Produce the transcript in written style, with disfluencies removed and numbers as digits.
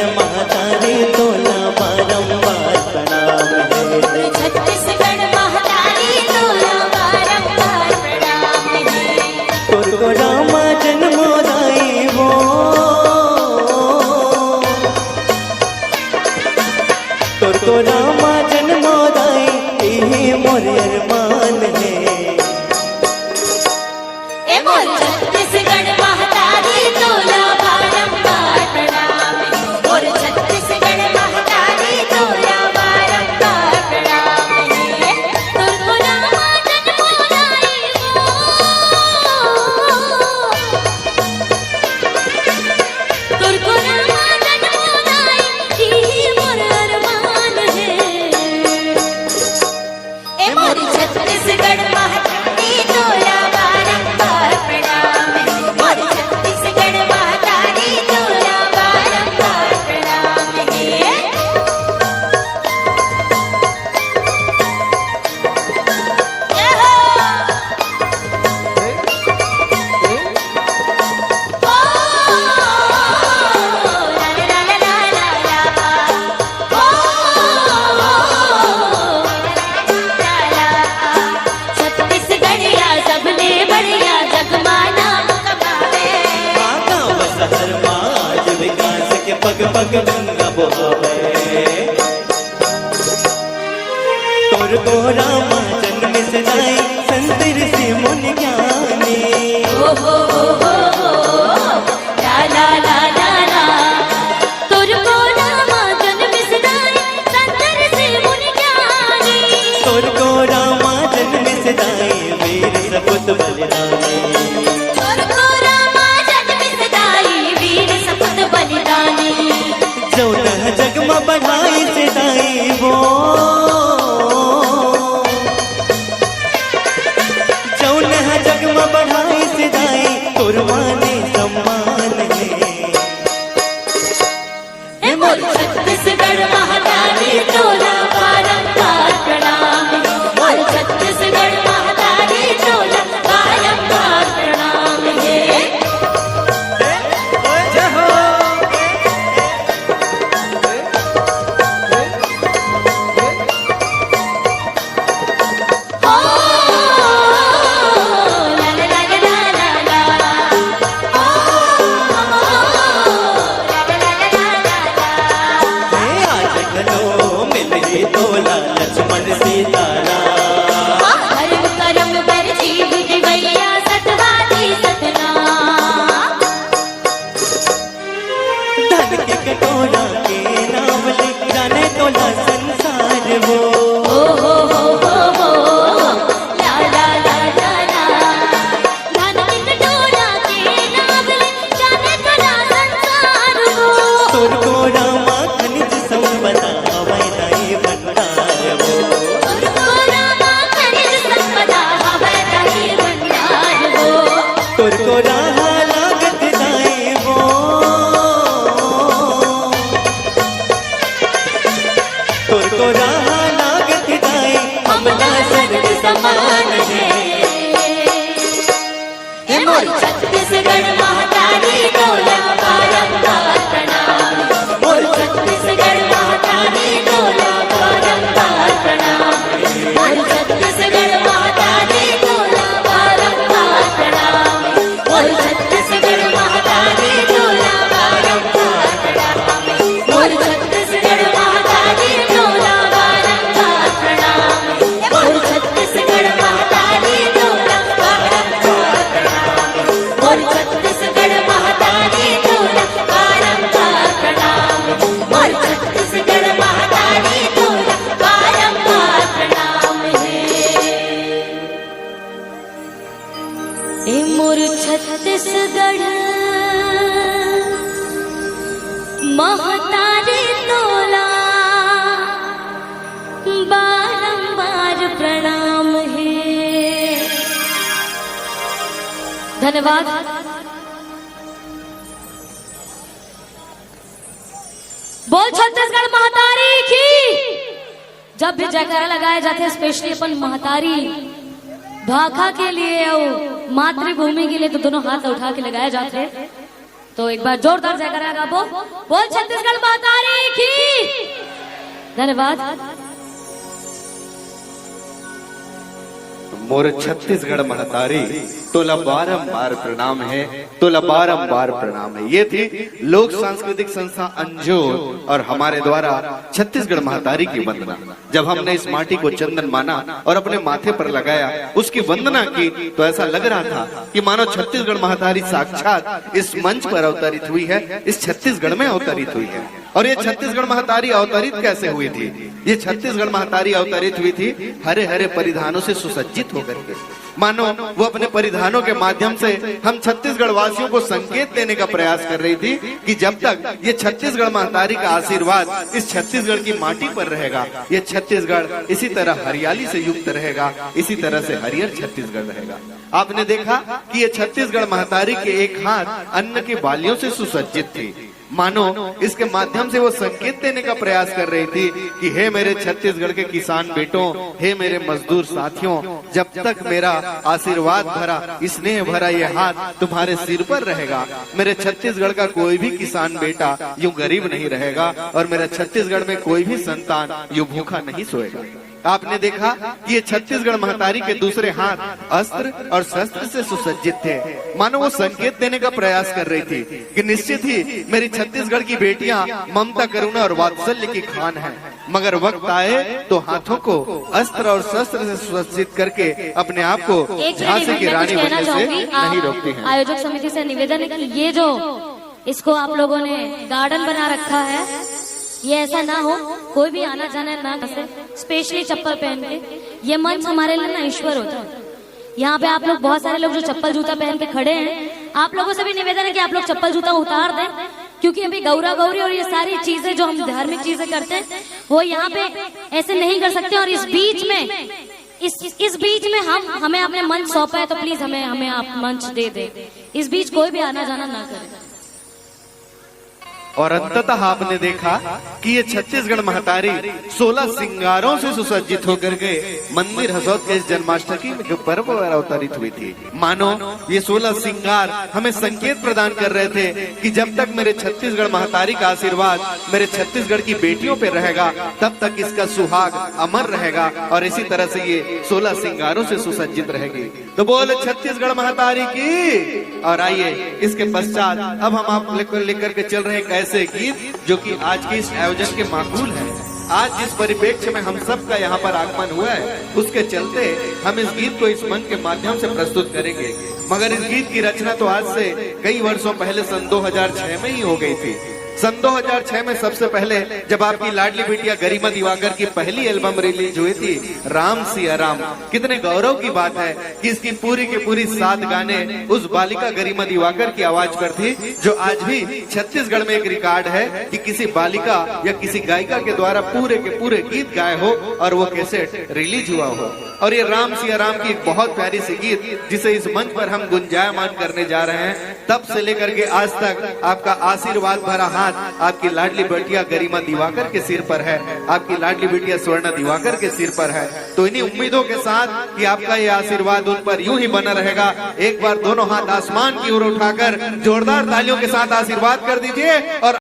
छत्तीसगढ़ महातारी तोला बारंबार प्रणाम है। छत्तीसगढ़ महातारी तोला बारंबार प्रणाम है। तुरको रामा जन्मोदाई वो, तुरको रामा जन्मोदाई यही मोर अरमान है। छत्तीसगढ़ महातारी तोला बारंबार प्रणाम है। और छत्तीसगढ़ महातारी तोला बारंबार प्रणाम है। तुरको रामा जन्मोदाई वो, तुरको रामा जन्मोदाई यही मोर अरमान है। मोर छत्तीसगढ़ महातारी तोला बारंबार प्रणाम है। मोर छत्तीसगढ़ महातारी तोला बारंबार प्रणाम है। जय हो। ओ ला ला ला ला ला ला, ओ ला ला। छत्तीसगढ़िया सबले बढ़िया जगमाना कमावे। गाँव शहर आज विकास के पग पग गंगा बहावे। तुरको रामा जन्म से दाई संत ऋषि मुनि ज्ञानी। ओ हो ला ला ला ला ला। तुरको रामा जन्म सिधाई संत ऋषि मुनि ज्ञानी। तुरको रामा जन्म से दाई वीर सपुत बलिदानी। तुरको रामा जन्म सिधाई वीर सपुत बलिदानी। जौन जगमा बढ़ाई से दाई वो, जौन जगमा बढ़ाई से दाई कुर्बानी सम्मान है। मोर छत्तीसगढ़ महातारी तोला बारंबार प्रणाम है। मोर छत्तीसगढ़ महातारी तोला बारंबार प्रणाम है। जय हो। ओ ला ला ला ला ला ला, ओ ला ला ला ला ला। आज घनो मिल ही तोला लक्ष्मण सीतारा। धर्म कर्म कर जीव दिवैया सतवादी सतना। धन के कटोरा के नाम ले जाने तोला संसार वो। ओ ला ला ला ला ला। धन के कटोरा के नाम ले जाने तोला संसार हो। तुरको रामा खनिज संपदा हवाई दाई भंडार वो। तुरको रामा खनिज संपदा हवै दही भंडार हो। तुरको राहा लागत दाई वो, तुरको राहा लागत दाई हमला सर्व समान है। मोर छत्तीसगढ़ महातारी तोला बारंबार प्रणाम है। मोर छत्तीसगढ़ महातारी तोला बारंबार प्रणाम है। मोर छत्तीसगढ़ महातारी तोला बारंबार प्रणाम है। मोर छत्तीसगढ़ महातारी तोला बारंबार प्रणाम है। मोर छत्तीसगढ़ महातारी तोला बारंबार प्रणाम है। मोर छत्तीसगढ़ महातारी तोला बारंबार प्रणाम है। मोर छत्तीसगढ़ महातारी तोला बारंबार प्रणाम है। मोर छत्तीसगढ़ महातारी तोला बारंबार प्रणाम है। ए मोर छत्तीसगढ़ महातारी तोला बारंबार प्रणाम है। धन्यवाद। बोल छत्तीसगढ़ महातारी की। जब भी जयकारा लगाए जाते हैं स्पेशली अपन महतारी भाखा के लिए और मातृभूमि के लिए तो दोनों हाथ उठा के लगाए जाते हैं। तो एक बार जोरदार जयकारा गाबो, बोल छत्तीसगढ़ माता की। धन्यवाद। मोर छत्तीसगढ़ महतारी तोला बारंबार प्रणाम है, तोला बारंबार प्रणाम है। ये थी लोक सांस्कृतिक संस्था अंजोर और हमारे द्वारा छत्तीसगढ़ महतारी की वंदना। जब हमने इस माटी को चंदन माना और अपने माथे पर लगाया, उसकी वंदना की, तो ऐसा लग रहा था कि मानो छत्तीसगढ़ महतारी साक्षात इस मंच पर अवतरित हुई है, इस छत्तीसगढ़ में अवतरित हुई है। और ये छत्तीसगढ़ महतारी अवतरित कैसे हुई थी? ये छत्तीसगढ़ महतारी अवतरित हुई थी हरे हरे परिधानों से सुसज्जित होकर के। मानो वो अपने परिधानों के माध्यम से हम छत्तीसगढ़ वासियों को संकेत देने का प्रयास कर रही थी कि जब तक ये छत्तीसगढ़ महतारी का आशीर्वाद इस छत्तीसगढ़ की माटी पर रहेगा, ये छत्तीसगढ़ इसी तरह हरियाली से युक्त रहेगा, इसी तरह से हरियर छत्तीसगढ़ रहेगा। आपने देखा कि ये छत्तीसगढ़ महतारी के एक हाथ अन्न की बालियों से सुसज्जित थी। मानो इसके माध्यम से वो संकेत देने का प्रयास कर रही थी कि हे मेरे छत्तीसगढ़ के किसान बेटों, हे मेरे मजदूर साथियों, जब तक मेरा आशीर्वाद भरा, स्नेह भरा ये हाथ तुम्हारे सिर पर रहेगा, मेरे छत्तीसगढ़ का कोई भी किसान बेटा यूं गरीब नहीं रहेगा और मेरा छत्तीसगढ़ में कोई भी संतान यूं भूखा नहीं सोएगा। आपने देखा कि ये छत्तीसगढ़ महतारी के दूसरे हाथ अस्त्र और शस्त्र से सुसज्जित थे। मानो वो संकेत देने का प्रयास कर रही थी कि निश्चित ही मेरी छत्तीसगढ़ की बेटियां ममता, करुणा और वात्सल्य की खान हैं, मगर वक्त आए तो हाथों को अस्त्र और शस्त्र से सुसज्जित करके अपने आप को झांसी की रानी बनने से नहीं रोकती हैं। आयोजक समिति से निवेदन है कि ये जो इसको आप लोगों ने गार्डन बना रखा है, ये ऐसा ना हो, कोई भी आना जाना ना करे, स्पेशली चप्पल पहन के। ये मंच हमारे लिए ना ईश्वर होता है। यहाँ पे आप लोग बहुत सारे लोग जो चप्पल जूता पहन के खड़े हैं, आप लोगों से भी निवेदन है कि आप लोग चप्पल जूता उतार दें, क्योंकि अभी गौरा गौरी और ये सारी चीजें जो हम धार्मिक चीजें करते हैं वो यहाँ पे ऐसे नहीं कर सकते। और इस बीच में इस बीच में हमें अपने मंच सौंपा है, तो प्लीज हमें आप मंच दे दे। इस बीच कोई भी आना जाना ना करे। और अंततः आपने देखा कि ये छत्तीसगढ़ महतारी 16 सिंगारों से सुसज्जित होकर के मंदिर हसौद के इस जन्माष्टमी के पर्व पर अवतरित हुई थी। मानो ये 16 सिंगार हमें संकेत प्रदान कर रहे थे कि जब तक मेरे छत्तीसगढ़ महतारी का आशीर्वाद मेरे छत्तीसगढ़ की बेटियों पे रहेगा, तब तक इसका सुहाग अमर रहेगा और इसी तरह से ये 16 सिंगारों से सुसज्जित रहेगी। तो बोल छत्तीसगढ़ महतारी की। और आइए इसके पश्चात अब हम आप लेकर के चल रहे हैं ऐसे गीत जो कि आज के इस आयोजन के माकूल है। आज जिस परिप्रेक्ष्य में हम सब का यहाँ पर आगमन हुआ है, उसके चलते हम इस गीत को इस मंच के माध्यम से प्रस्तुत करेंगे। मगर इस गीत की रचना तो आज से कई वर्षों पहले सन 2006 में ही हो गई थी। सन 2006 में सबसे पहले जब आपकी लाडली बिटिया गरिमा दिवाकर की पहली एल्बम रिलीज हुई थी, राम सिया राम। कितने गौरव की बात है कि इसकी पूरी की पूरी 7 गाने उस बालिका गरिमा दिवाकर की आवाज पर थी, जो आज भी छत्तीसगढ़ में एक रिकॉर्ड है कि किसी बालिका या किसी गायिका के द्वारा पूरे के पूरे गीत गाए हो और वो कैसेट रिलीज हुआ हो। और ये राम सिया राम की एक बहुत प्यारी सी गीत जिसे इस मंच पर हम गुंजायमान करने जा रहे हैं, तब से लेकर के आज तक आपका आशीर्वाद भरा हाथ आपकी लाडली बेटिया गरिमा दिवाकर के सिर पर है, आपकी लाडली बेटिया स्वर्णा दिवाकर के सिर पर है। तो इन्हीं उम्मीदों के साथ कि आपका ये आशीर्वाद उन पर यूं ही बना रहेगा, एक बार दोनों हाथ आसमान की ओर उठाकर जोरदार तालियों के साथ आशीर्वाद कर दीजिए। और